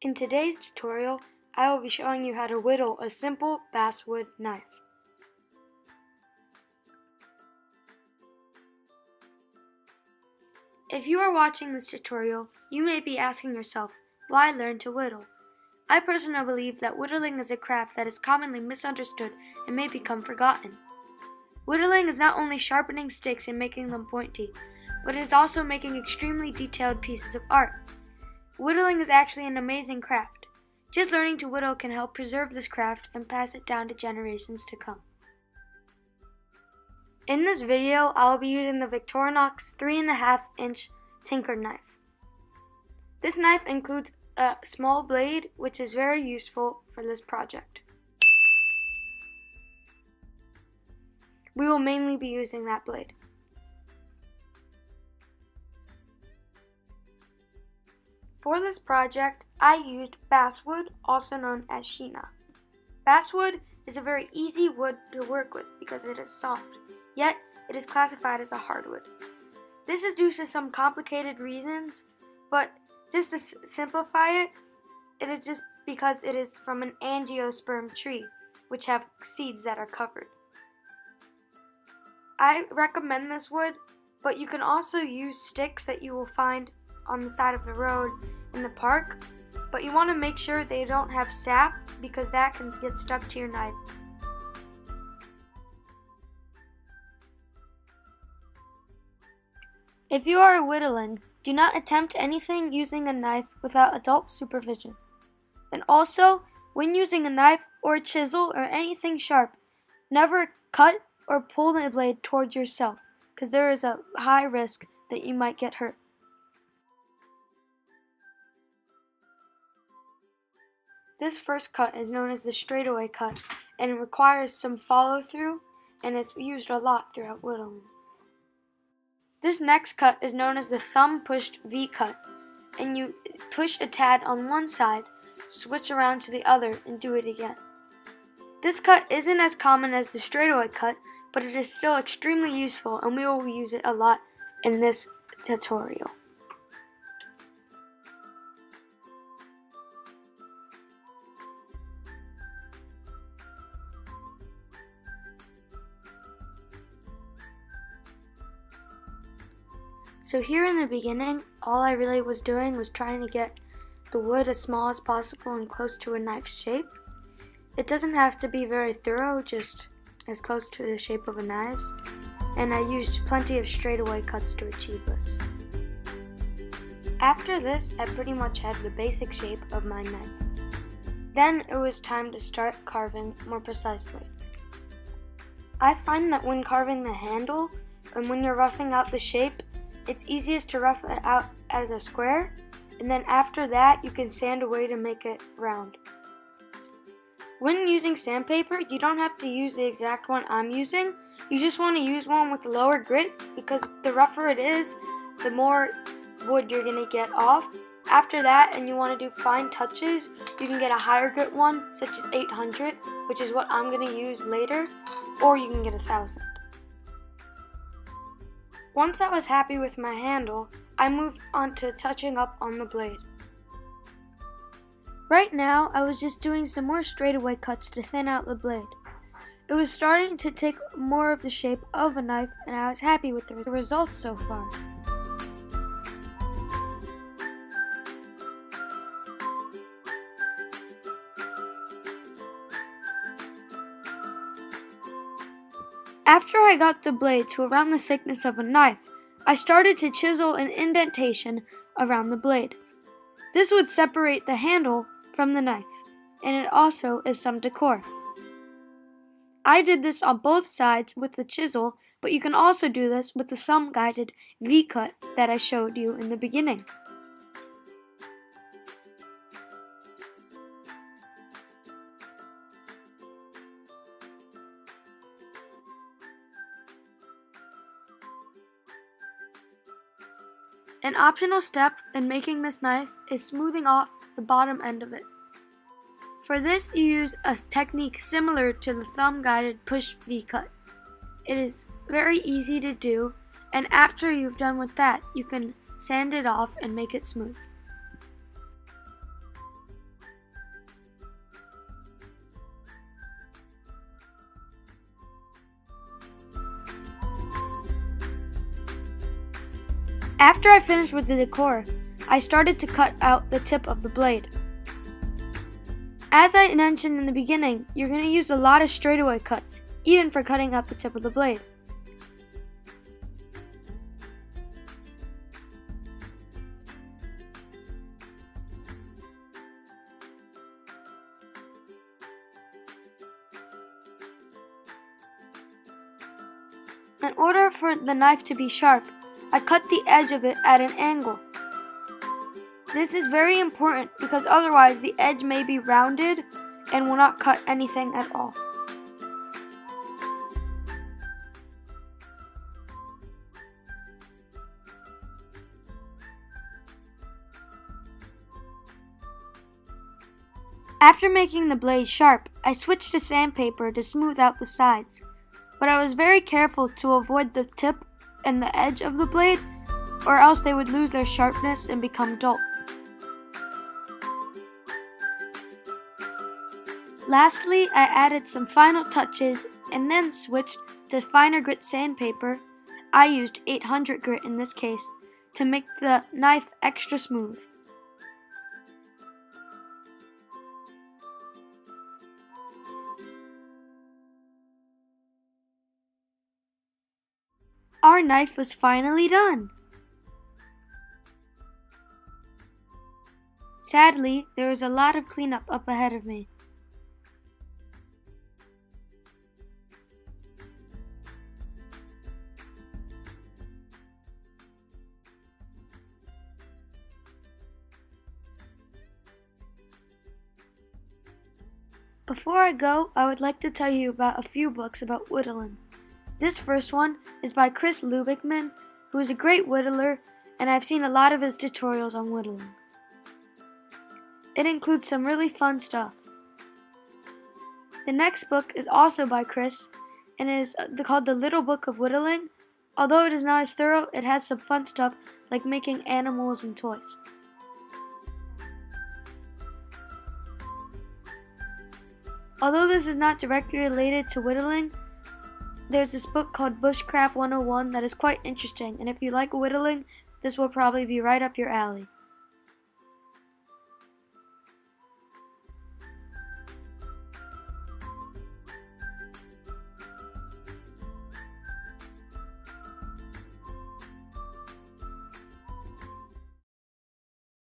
In today's tutorial, I will be showing you how to whittle a simple basswood knife. If you are watching this tutorial, you may be asking yourself, why learn to whittle? I personally believe that whittling is a craft that is commonly misunderstood and may become forgotten. Whittling is not only sharpening sticks and making them pointy, but it is also making extremely detailed pieces of art. Whittling is actually an amazing craft. Just learning to whittle can help preserve this craft and pass it down to generations to come. In this video, I will be using the Victorinox 3.5-inch tinker knife. This knife includes a small blade, which is very useful for this project. We will mainly be using that blade. For this project, I used basswood, also known as Sheena. Basswood is a very easy wood to work with because it is soft, yet it is classified as a hardwood. This is due to some complicated reasons, but just to simplify it, it is just because it is from an angiosperm tree, which have seeds that are covered. I recommend this wood, but you can also use sticks that you will find on the side of the road in the park, but you want to make sure they don't have sap because that can get stuck to your knife. If you are whittling, do not attempt anything using a knife without adult supervision. And also, when using a knife or a chisel or anything sharp, never cut or pull the blade towards yourself because there is a high risk that you might get hurt. This first cut is known as the straightaway cut, and it requires some follow through, and it's used a lot throughout whittling. This next cut is known as the thumb pushed V cut, and you push a tad on one side, switch around to the other, and do it again. This cut isn't as common as the straightaway cut, but it is still extremely useful, and we will use it a lot in this tutorial. So here in the beginning, all I really was doing was trying to get the wood as small as possible and close to a knife's shape. It doesn't have to be very thorough, just as close to the shape of a knife's. And I used plenty of straightaway cuts to achieve this. After this, I pretty much had the basic shape of my knife. Then it was time to start carving more precisely. I find that when carving the handle and when you're roughing out the shape, it's easiest to rough it out as a square, and then after that you can sand away to make it round. When using sandpaper, you don't have to use the exact one I'm using. You just want to use one with lower grit because the rougher it is, the more wood you're going to get off. After that, and you want to do fine touches, you can get a higher grit one, such as 800, which is what I'm going to use later, or you can get 1000. Once I was happy with my handle, I moved on to touching up on the blade. Right now, I was just doing some more straightaway cuts to thin out the blade. It was starting to take more of the shape of a knife, and I was happy with the results so far. After I got the blade to around the thickness of a knife, I started to chisel an indentation around the blade. This would separate the handle from the knife, and it also is some decor. I did this on both sides with the chisel, but you can also do this with the thumb-guided V-cut that I showed you in the beginning. An optional step in making this knife is smoothing off the bottom end of it. For this, you use a technique similar to the thumb-guided push V-cut. It is very easy to do, and after you've done with that, you can sand it off and make it smooth. After I finished with the decor, I started to cut out the tip of the blade. As I mentioned in the beginning, you're going to use a lot of straightaway cuts, even for cutting out the tip of the blade. In order for the knife to be sharp, I cut the edge of it at an angle. This is very important because otherwise the edge may be rounded and will not cut anything at all. After making the blade sharp, I switched to sandpaper to smooth out the sides, but I was very careful to avoid the tip and the edge of the blade, or else they would lose their sharpness and become dull. Lastly, I added some final touches and then switched to finer grit sandpaper. I used 800 grit in this case to make the knife extra smooth. Our knife was finally done. Sadly, there was a lot of cleanup up ahead of me. Before I go, I would like to tell you about a few books about whittling. This first one is by Chris Lubigman, who is a great whittler, and I've seen a lot of his tutorials on whittling. It includes some really fun stuff. The next book is also by Chris, and is called The Little Book of Whittling. Although it is not as thorough, it has some fun stuff like making animals and toys. Although this is not directly related to whittling, there's this book called Bushcraft 101 that is quite interesting, and if you like whittling, this will probably be right up your alley.